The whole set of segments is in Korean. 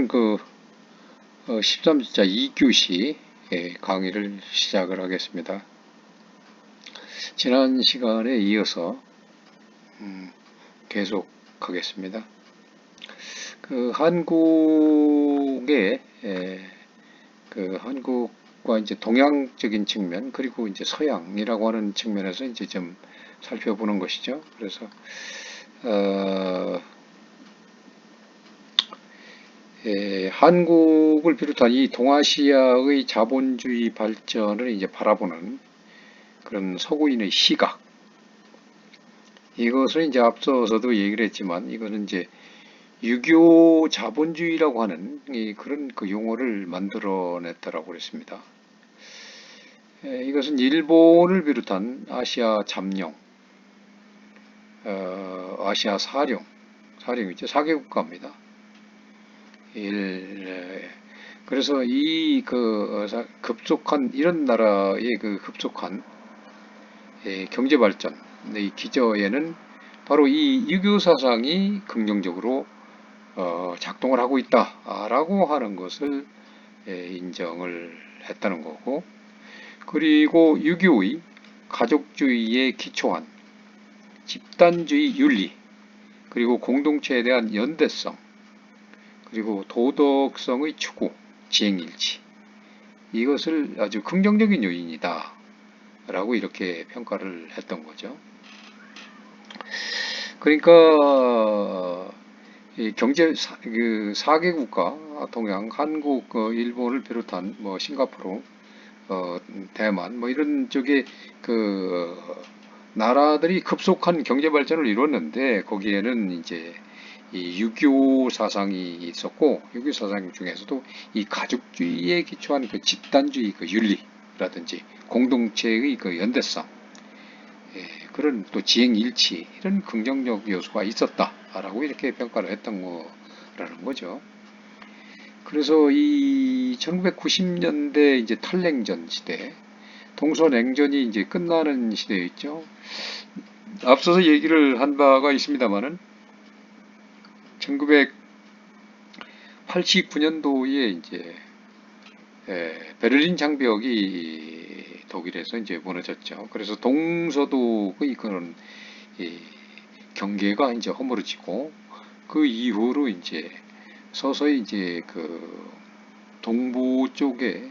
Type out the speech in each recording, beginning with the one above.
오늘은 13주차 2교시 강의를 시작을 하겠습니다. 지난 시간에 이어서 계속하겠습니다. 한국의 한국과 이제 동양적인 측면, 그리고 이제 서양이라고 하는 측면에서 이제 좀 살펴보는 것이죠. 그래서 한국을 비롯한 이 동아시아의 자본주의 발전을 이제 바라보는 그런 서구인의 시각, 이것을 이제 앞서서도 얘기를 했지만, 이것은 이제 유교 자본주의라고 하는 그런 용어를 만들어냈다라고 그랬습니다. 이것은 일본을 비롯한 아시아 잠룡, 아시아 사령이죠. 4개 국가입니다. 그래서 이 급속한, 이런 나라의 급속한 경제 발전의 기저에는 바로 이 유교 사상이 긍정적으로 작동을 하고 있다라고 하는 것을 인정을 했다는 거고, 그리고 유교의 가족주의에 기초한 집단주의 윤리, 그리고 공동체에 대한 연대성, 그리고 도덕성의 추구, 지행일치, 이것을 아주 긍정적인 요인이다 라고 이렇게 평가를 했던 거죠. 그러니까 경제 4개 국가, 동양, 한국, 일본을 비롯한 싱가포르, 대만, 이런 쪽에 나라들이 급속한 경제 발전을 이뤘는데, 거기에는 이제 이 유교 사상이 있었고, 유교 사상 중에서도 이 가족주의에 기초한 집단주의 윤리라든지 공동체의 연대성, 그런 또 지행일치, 이런 긍정적 요소가 있었다라고 이렇게 평가를 했던 거라는 거죠. 그래서 이 1990년대 이제 탈냉전 시대, 동서냉전이 이제 끝나는 시대였죠. 앞서서 얘기를 한 바가 있습니다만은 1989년도에 이제 베를린 장벽이 독일에서 이제 무너졌죠. 그래서 동서독의 그런 경계가 이제 허물어지고, 그 이후로 이제 서서히 이제 동부 쪽에,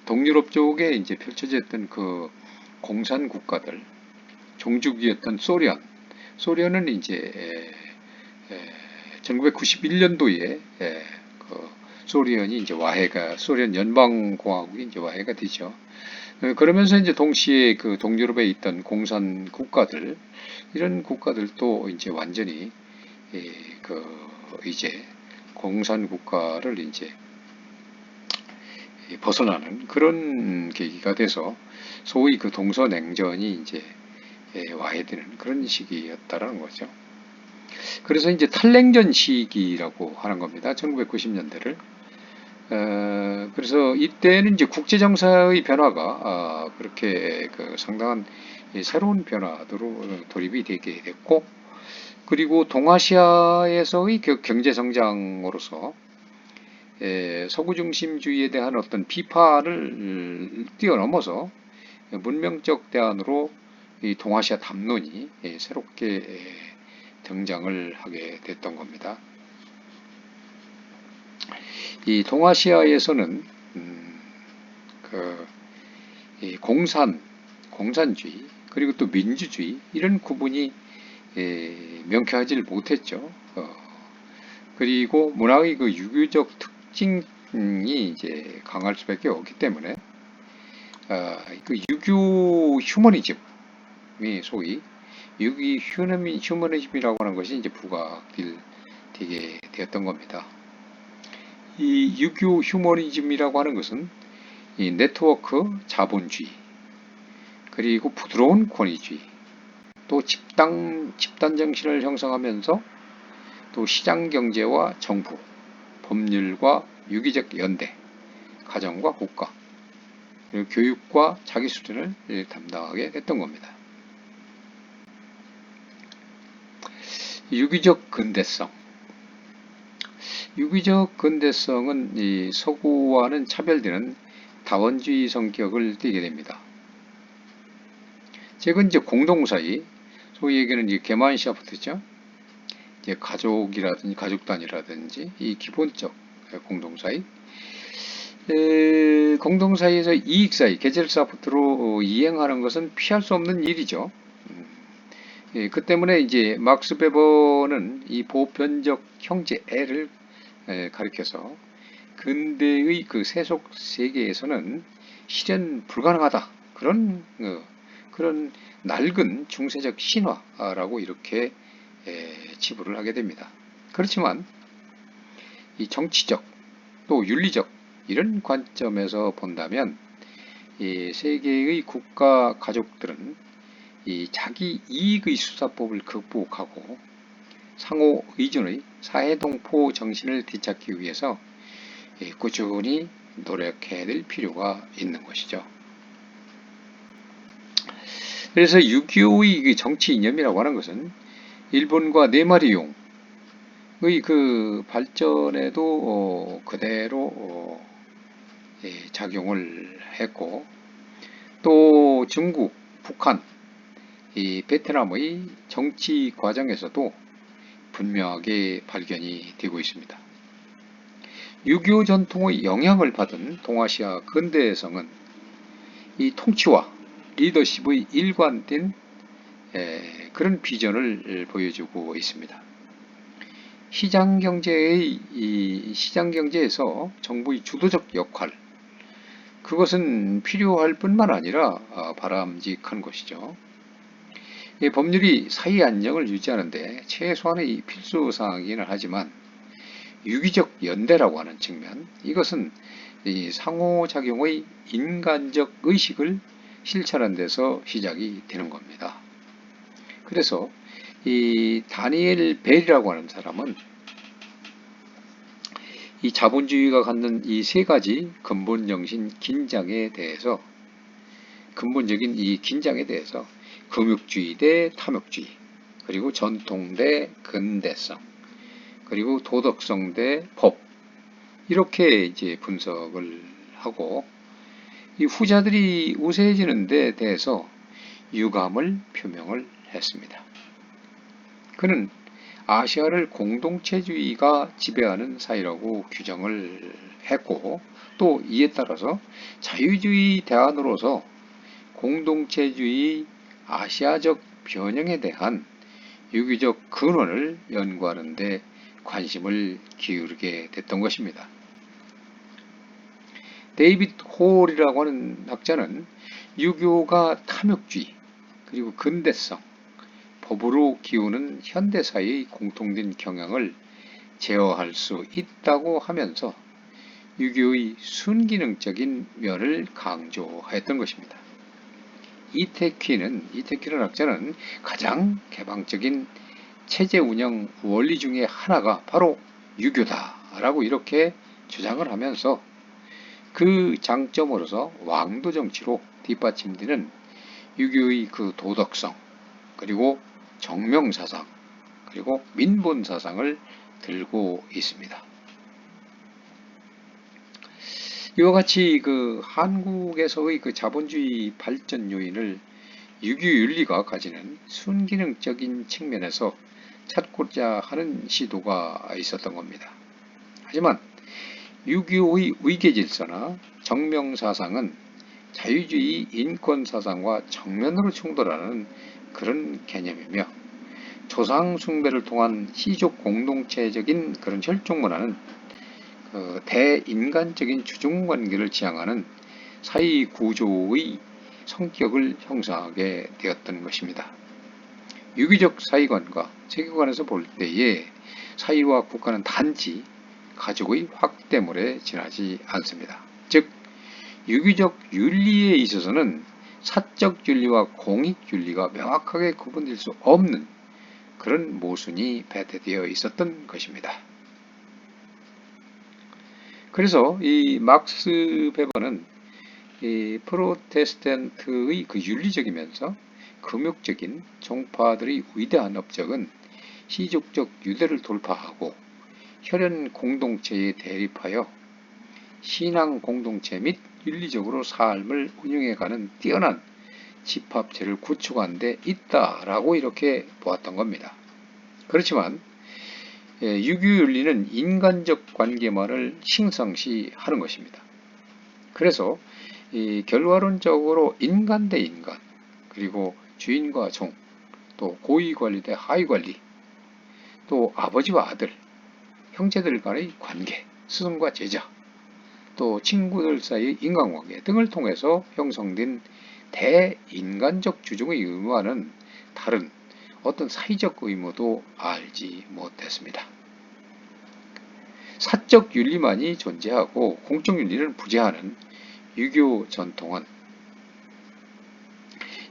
동유럽 쪽에 이제 펼쳐졌던 공산 국가들, 종주국이었던 소련은 이제 1991년도에 소련이 이제 소련 연방공화국이 이제 와해가 되죠. 그러면서 이제 동시에 동유럽에 있던 공산 국가들, 이런 국가들도 이제 완전히 이제 공산 국가를 이제 벗어나는 그런 계기가 돼서 소위 동서냉전이 이제 와해되는 그런 시기였다라는 거죠. 그래서 이제 탈냉전 시기라고 하는 겁니다. 1990년대를. 그래서 이때는 이제 국제정사의 변화가 그렇게 상당한 새로운 변화로 돌입이 되게 됐고, 그리고 동아시아에서의 경제성장으로서 서구 중심주의에 대한 어떤 비판을 뛰어넘어서 문명적 대안으로 이 동아시아 담론이 새롭게 등장을 하게 됐던 겁니다. 이 동아시아에서는 이 공산주의, 그리고 또 민주주의, 이런 구분이 명쾌하지 못했죠. 그리고 문화의 유교적 특징이 이제 강할 수밖에 없기 때문에 유교 휴머니즘이 소위 유기 휴머니즘이라고 하는 것이 이제 부각되게 되었던 겁니다. 이 유교 휴머니즘이라고 하는 것은 이 네트워크 자본주의, 그리고 부드러운 권위주의, 또 집단 정신을 형성하면서 또 시장 경제와 정부, 법률과 유기적 연대, 가정과 국가, 그리고 교육과 자기 수련을 담당하게 됐던 겁니다. 유기적 근대성, 유기적 근대성은 이 서구와는 차별되는 다원주의 성격을 띠게 됩니다. 최근 이제 공동사의, 소위 얘기하는 이제 게마인샤프트죠. 이제 가족이라든지 가족 단위라든지 이 기본적 공동사의, 공동사회에서 이익사회, 계절사부터로 이행하는 것은 피할 수 없는 일이죠. 그 때문에 이제 막스 베버는 이 보편적 형제애를 가리켜서 근대의 그 세속 세계에서는 실현 불가능하다. 그런 낡은 중세적 신화라고 이렇게 치부를 하게 됩니다. 그렇지만 이 정치적 또 윤리적 이런 관점에서 본다면 이 세계의 국가 가족들은 이 자기 이익의 수사법을 극복하고 상호 의존의 사회동포 정신을 되찾기 위해서 꾸준히 노력해야 될 필요가 있는 것이죠. 그래서 6.25의 정치 이념이라고 하는 것은 일본과 네마리용의 그 발전에도 그대로 작용을 했고, 또 중국, 북한, 이 베트남의 정치 과정에서도 분명하게 발견이 되고 있습니다. 6.25 전통의 영향을 받은 동아시아 근대성은 이 통치와 리더십의 일관된 그런 비전을 보여주고 있습니다. 시장경제에서 정부의 주도적 역할, 그것은 필요할 뿐만 아니라 바람직한 것이죠. 법률이 사회 안정을 유지하는데 최소한의 필수 사항이기는 하지만 유기적 연대라고 하는 측면, 이것은 이 상호작용의 인간적 의식을 실천하는 데서 시작이 되는 겁니다. 그래서 이 다니엘 벨이라고 하는 사람은 이 자본주의가 갖는 이 세 가지 근본적인 긴장에 대해서 금욕주의 대 탐욕주의, 그리고 전통 대 근대성, 그리고 도덕성 대 법, 이렇게 이제 분석을 하고 이 후자들이 우세해지는 데 대해서 유감을 표명을 했습니다. 그는 아시아를 공동체주의가 지배하는 사회라고 규정을 했고, 또 이에 따라서 자유주의 대안으로서 공동체주의 아시아적 변형에 대한 유기적 근원을 연구하는 데 관심을 기울이게 됐던 것입니다. 데이빗 홀이라고 하는 학자는 유교가 탐욕주의, 그리고 근대성, 법으로 기우는 현대사회의 공통된 경향을 제어할 수 있다고 하면서 유교의 순기능적인 면을 강조하였던 것입니다. 이태키는 학자는 가장 개방적인 체제 운영 원리 중에 하나가 바로 유교다라고 이렇게 주장을 하면서 그 장점으로서 왕도 정치로 뒷받침되는 유교의 그 도덕성, 그리고 정명사상, 그리고 민본사상을 들고 있습니다. 이와 같이 그 한국에서의 그 자본주의 발전 요인을 유교윤리가 가지는 순기능적인 측면에서 찾고자 하는 시도가 있었던 겁니다. 하지만 유교의 위계질서나 정명사상은 자유주의 인권사상과 정면으로 충돌하는 그런 개념이며, 조상숭배를 통한 시족 공동체적인 그런 혈족문화는 대인간적인 주종관계를 지향하는 사회 구조의 성격을 형성하게 되었던 것입니다. 유기적 사회관과 세계관에서 볼 때에 사회와 국가는 단지 가족의 확대물에 지나지 않습니다. 즉, 유기적 윤리에 있어서는 사적 윤리와 공익 윤리가 명확하게 구분될 수 없는 그런 모순이 배태되어 있었던 것입니다. 그래서 이 막스 베버는 이 프로테스탄트의 그 윤리적이면서 금욕적인 종파들의 위대한 업적은 시족적 유대를 돌파하고 혈연 공동체에 대립하여 신앙 공동체 및 윤리적으로 삶을 운영해가는 뛰어난 집합체를 구축한 데 있다라고 이렇게 보았던 겁니다. 그렇지만 유교윤리는 인간적 관계만을 싱상시하는 것입니다. 그래서 결과론적으로 인간 대 인간, 그리고 주인과 종, 또 고위관리 대 하위관리, 또 아버지와 아들, 형제들 간의 관계, 스승과 제자, 또 친구들 사이의 인간관계 등을 통해서 형성된 대인간적 주종의 의무와는 다른 어떤 사회적 의무도 알지 못했습니다. 사적 윤리만이 존재하고 공적 윤리는 부재하는 유교 전통은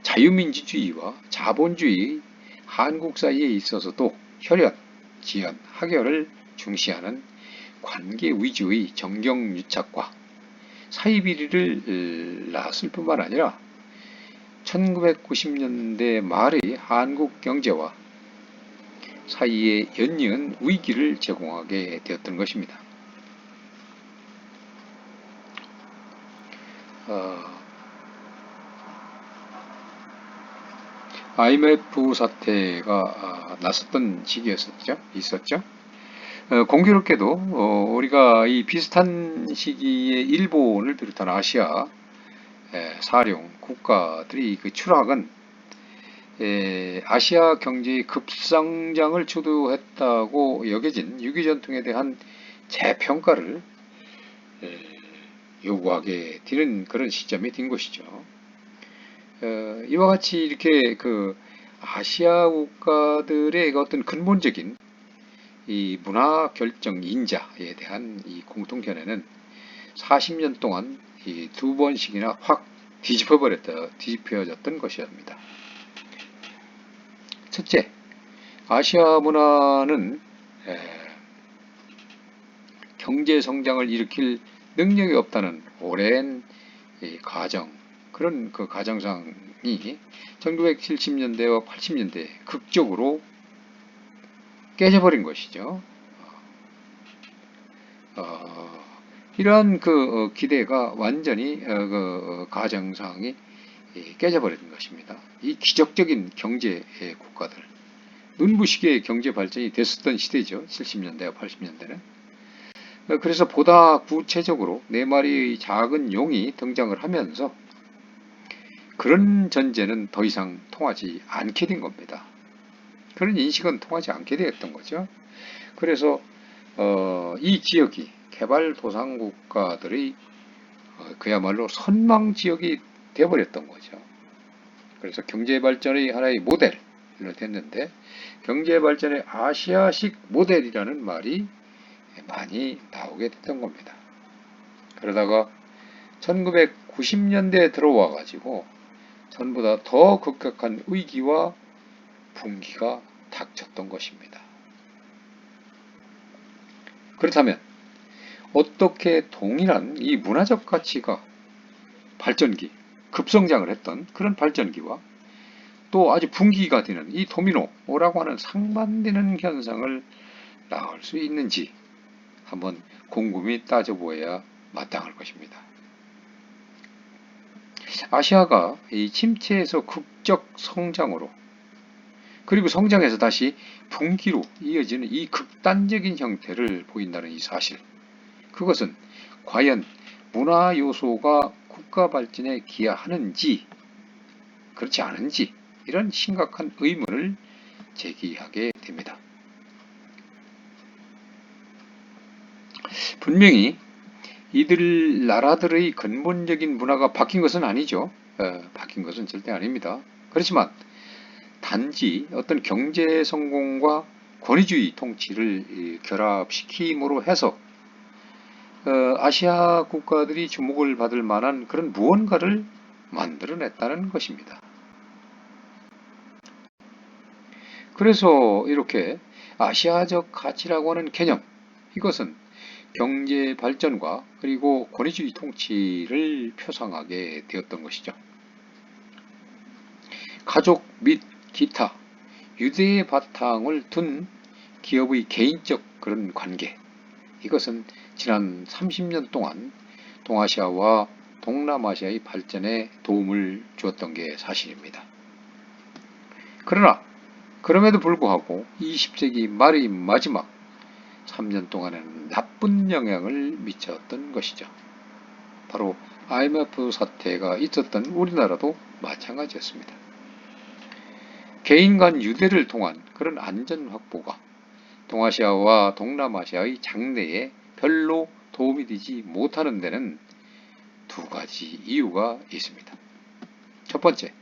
자유민주주의와 자본주의 한국 사이에 있어서도 혈연, 지연, 학연을 중시하는 관계 위주의 정경유착과 사이비리를 낳았을 뿐만 아니라 1990년대 말의 한국 경제와 사이에 연이은 위기를 제공하게 되었던 것입니다. IMF 사태가 났었던 있었죠. 공교롭게도 우리가 이 비슷한 시기에 일본을 비롯한 아시아 사룡 국가들이 그 추락은 아시아 경제의 급성장을 주도했다고 여겨진 유교 전통에 대한 재평가를 요구하게 되는 그런 시점이 된 것이죠. 이와 같이 이렇게 그 아시아 국가들의 어떤 근본적인 이 문화 결정 인자에 대한 이 공통견해는 40년 동안 이 두 번씩이나 확 뒤집혀졌던 것이옵니다. 첫째, 아시아 문화는 경제 성장을 일으킬 능력이 없다는 오랜 그런 그 가정상이 1970년대와 80년대 극적으로 깨져버린 것이죠. 이러한 그 기대가 완전히 그 가정상이 깨져버린 것입니다. 이 기적적인 경제 국가들, 눈부시게 경제 발전이 됐었던 시대죠. 70년대와 80년대는. 그래서 보다 구체적으로 네 마리의 작은 용이 등장을 하면서 그런 전제는 더 이상 통하지 않게 된 겁니다. 그런 인식은 통하지 않게 되었던 거죠. 그래서 이 지역이 개발도상국가들의 그야말로 선망지역이 되어버렸던 거죠. 그래서 경제발전의 하나의 모델로 됐는데 경제발전의 아시아식 모델이라는 말이 많이 나오게 됐던 겁니다. 그러다가 1990년대에 들어와 가지고 전보다 더 급격한 위기와 분기가 닥쳤던 것입니다. 그렇다면 어떻게 동일한 이 문화적 가치가 발전기, 급성장을 했던 그런 발전기와 또 아주 분기가 되는 이 도미노라고 하는 상반되는 현상을 낳을 수 있는지 한번 곰곰이 따져보아야 마땅할 것입니다. 아시아가 이 침체에서 극적 성장으로 그리고 성장해서 다시 분기로 이어지는 이 극단적인 형태를 보인다는 이 사실, 그것은 과연 문화 요소가 국가 발전에 기여하는지 그렇지 않은지 이런 심각한 의문을 제기하게 됩니다. 분명히 이들 나라들의 근본적인 문화가 바뀐 것은 아니죠. 바뀐 것은 절대 아닙니다. 그렇지만 단지 어떤 경제 성공과 권위주의 통치를 결합시킴으로 해서 아시아 국가들이 주목을 받을 만한 그런 무언가를 만들어냈다는 것입니다. 그래서 이렇게 아시아적 가치라고 하는 개념, 이것은 경제 발전과 그리고 권위주의 통치를 표상하게 되었던 것이죠. 가족 및 기타 유대의 바탕을 둔 기업의 개인적 그런 관계, 이것은 지난 30년 동안 동아시아와 동남아시아의 발전에 도움을 주었던 게 사실입니다. 그러나 그럼에도 불구하고 20세기 말의 마지막 3년 동안에는 나쁜 영향을 미쳤던 것이죠. 바로 IMF 사태가 있었던 우리나라도 마찬가지였습니다. 개인 간 유대를 통한 그런 안전 확보가 동아시아와 동남아시아의 장래에 별로 도움이 되지 못하는 데는 두 가지 이유가 있습니다. 첫 번째,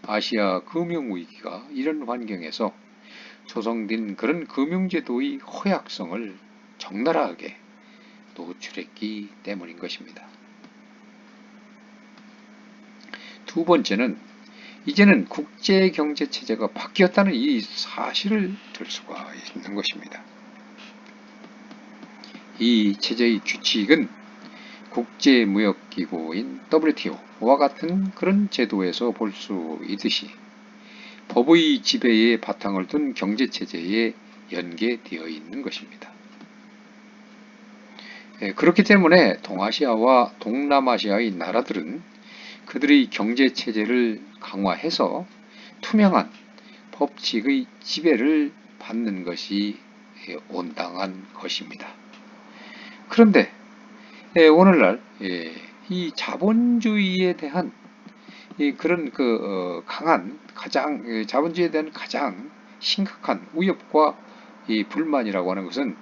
아시아 금융위기가 이런 환경에서 조성된 그런 금융제도의 허약성을 적나라하게 노출했기 때문인 것입니다. 두 번째는 이제는 국제경제체제가 바뀌었다는 이 사실을 들 수가 있는 것입니다. 이 체제의 규칙은 국제무역기구인 WTO와 같은 그런 제도에서 볼 수 있듯이 법의 지배에 바탕을 둔 경제체제에 연계되어 있는 것입니다. 그렇기 때문에 동아시아와 동남아시아의 나라들은 그들의 경제체제를 강화해서 투명한 법칙의 지배를 받는 것이 온당한 것입니다. 그런데 오늘날 이 자본주의에 대한 그런 강한 자본주의에 대한 가장 심각한 위협과 불만이라고 하는 것은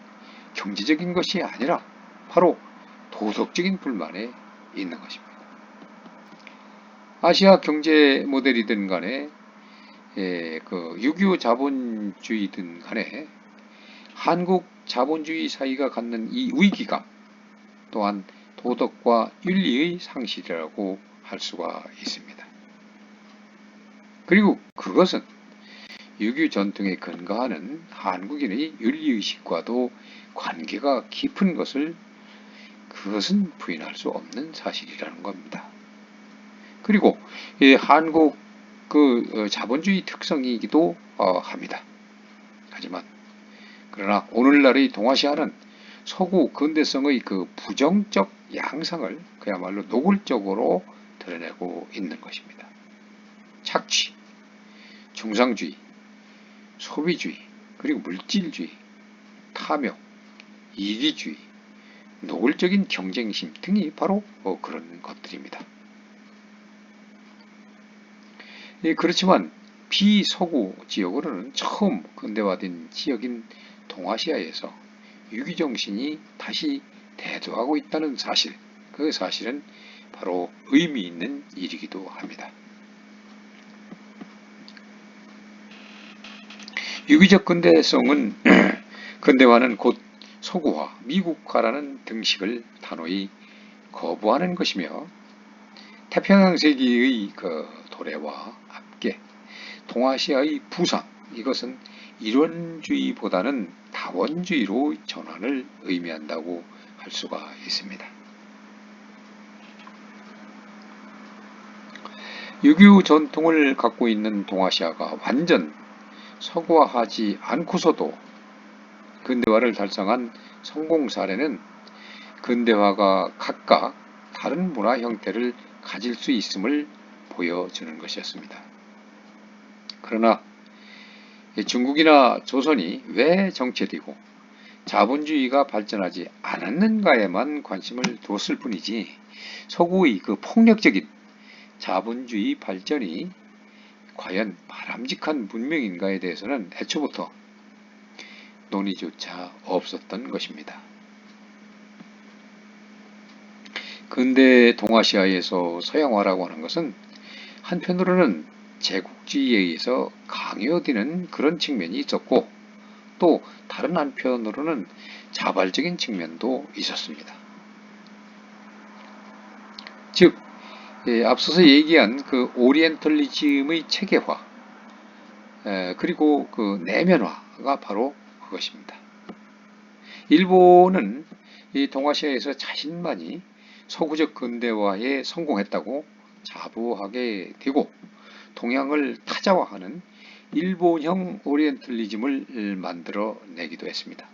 경제적인 것이 아니라 바로 도덕적인 불만에 있는 것입니다. 아시아 경제 모델이든 간에 6.25 자본주의든 간에 한국 자본주의 사이가 갖는 이 위기가 또한 도덕과 윤리의 상실이라고 할 수가 있습니다. 그리고 그것은 6.25 전통에 근거하는 한국인의 윤리의식과도 관계가 깊은 그것은 부인할 수 없는 사실이라는 겁니다. 그리고 한국 자본주의 특성이기도 합니다. 하지만 그러나 오늘날의 동아시아는 서구 근대성의 그 부정적 양상을 그야말로 노골적으로 드러내고 있는 것입니다. 착취, 중상주의, 소비주의, 그리고 물질주의, 탐욕, 이기주의, 노골적인 경쟁심 등이 바로 그런 것들입니다. 그렇지만 비서구 지역으로는 처음 근대화된 지역인 동아시아에서 유기정신이 다시 대두하고 있다는 사실, 그 사실은 바로 의미 있는 일이기도 합니다. 유기적 근대화는 곧 서구화, 미국화라는 등식을 단호히 거부하는 것이며 태평양 세계의 도래와 함께 동아시아의 부상, 이것은 이론주의보다는 다원주의로 전환을 의미한다고 할 수가 있습니다. 6.25 전통을 갖고 있는 동아시아가 완전 서구화하지 않고서도 근대화를 달성한 성공 사례는 근대화가 각각 다른 문화 형태를 가질 수 있음을 보여주는 것이었습니다. 그러나 중국이나 조선이 왜 정체되고 자본주의가 발전하지 않았는가에만 관심을 두었을 뿐이지 서구의 그 폭력적인 자본주의 발전이 과연 바람직한 문명인가에 대해서는 애초부터 논의조차 없었던 것입니다. 근대 동아시아에서 서양화라고 하는 것은 한편으로는 제국주의에 의해서 강요되는 그런 측면이 있었고 또 다른 한편으로는 자발적인 측면도 있었습니다. 즉 앞서서 얘기한 그 오리엔털리즘의 체계화 그리고 그 내면화가 바로 그것입니다. 일본은 이 동아시아에서 자신만이 서구적 근대화에 성공했다고 자부하게 되고 동양을 타자화하는 일본형 오리엔탈리즘을 만들어 내기도 했습니다.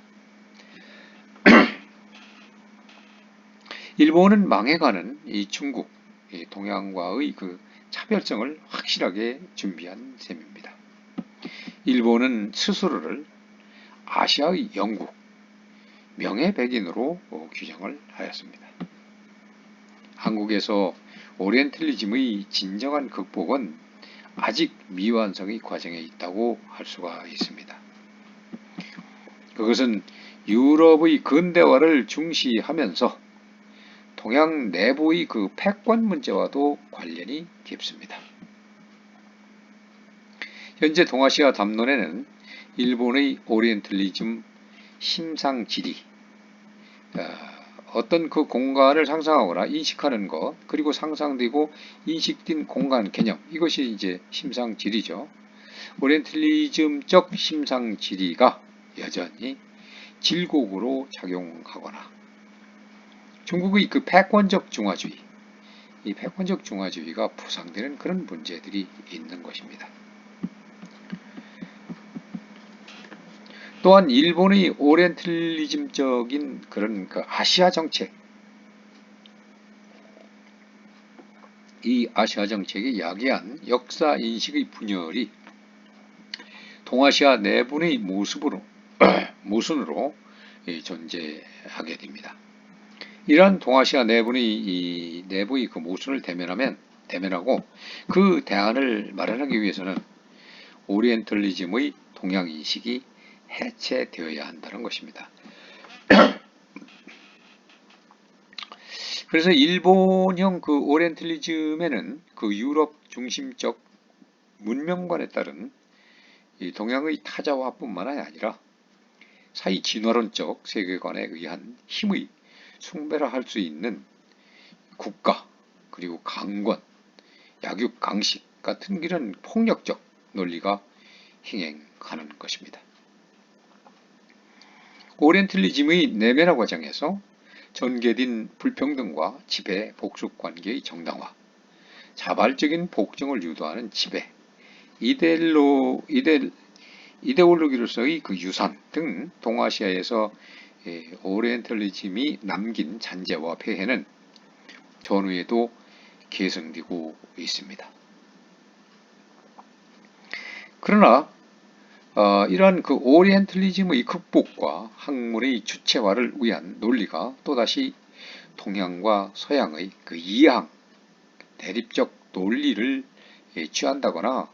일본은 망해가는 이 중국, 이 동양과의 그 차별성을 확실하게 준비한 셈입니다. 일본은 스스로를 아시아의 영국, 명예백인으로 규정을 하였습니다. 한국에서 오리엔탈리즘의 진정한 극복은 아직 미완성의 과정에 있다고 할 수가 있습니다. 그것은 유럽의 근대화를 중시하면서 동양 내부의 그 패권 문제와도 관련이 깊습니다. 현재 동아시아 담론에는 일본의 오리엔탈리즘 심상지리, 어떤 그 공간을 상상하거나 인식하는 것, 그리고 상상되고 인식된 공간 개념, 이것이 이제 심상지리죠. 오리엔탈리즘적 심상지리가 여전히 질곡으로 작용하거나 중국의 그 패권적 중화주의, 이 패권적 중화주의가 부상되는 그런 문제들이 있는 것입니다. 또한 일본의 오리엔탈리즘적인 그런 그 아시아 정책, 이 아시아 정책의 야기한 역사 인식의 분열이 동아시아 내분의 모순으로 존재하게 됩니다. 이러한 동아시아 내부의 그 모순을 대면하고 그 대안을 마련하기 위해서는 오리엔탈리즘의 동양 인식이 해체되어야 한다는 것입니다. 그래서 일본형 그 오리엔탈리즘에는 그 유럽 중심적 문명관에 따른 이 동양의 타자화뿐만 아니라 사이 진화론적 세계관에 의한 힘의 숭배라 할 수 있는 국가, 그리고 강권, 약육 강식 같은 이런 폭력적 논리가 행행하는 것입니다. 오리엔탈리즘의 내면화 과정에서 전개된 불평등과 지배, 복속 관계의 정당화, 자발적인 복종을 유도하는 지배, 이데올로기로서의 그 유산 등 동아시아에서 오리엔탈리즘이 남긴 잔재와 폐해는 전후에도 계승되고 있습니다. 그러나 이러한 그 오리엔탈리즘의 극복과 학문의 주체화를 위한 논리가 또다시 동양과 서양의 그 이항, 대립적 논리를 취한다거나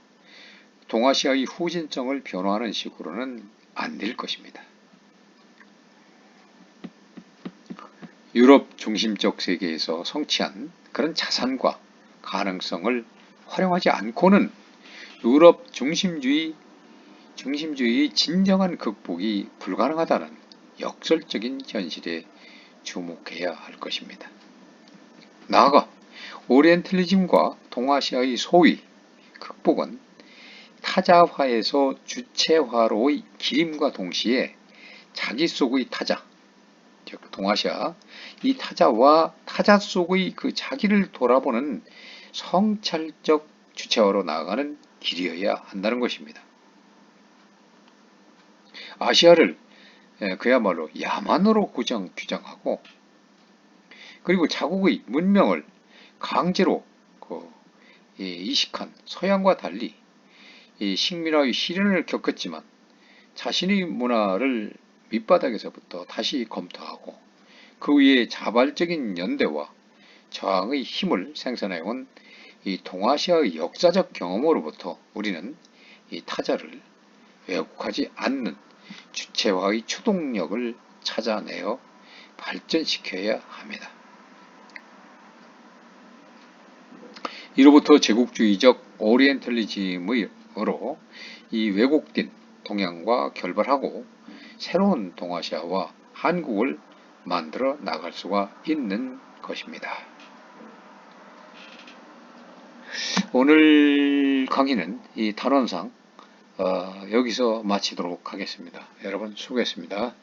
동아시아의 후진성을 변화하는 식으로는 안 될 것입니다. 유럽 중심적 세계에서 성취한 그런 자산과 가능성을 활용하지 않고는 유럽 중심주의의 진정한 극복이 불가능하다는 역설적인 현실에 주목해야 할 것입니다. 나아가 오리엔탈리즘과 동아시아의 소위 극복은 타자화에서 주체화로의 기림과 동시에 자기 속의 타자, 즉 동아시아, 이 타자와 타자 속의 그 자기를 돌아보는 성찰적 주체화로 나아가는 길이어야 한다는 것입니다. 아시아를 그야말로 야만으로 규정하고, 그리고 자국의 문명을 강제로 이식한 서양과 달리 식민화의 시련을 겪었지만 자신의 문화를 밑바닥에서부터 다시 검토하고 그 위에 자발적인 연대와 저항의 힘을 생산해온 이 동아시아의 역사적 경험으로부터 우리는 이 타자를 왜곡하지 않는 주체화의 추동력을 찾아내어 발전시켜야 합니다. 이로부터 제국주의적 오리엔탈리즘으로 이 왜곡된 동양과 결별하고 새로운 동아시아와 한국을 만들어 나갈 수가 있는 것입니다. 오늘 강의는 이 단원상 여기서 마치도록 하겠습니다. 여러분 수고했습니다.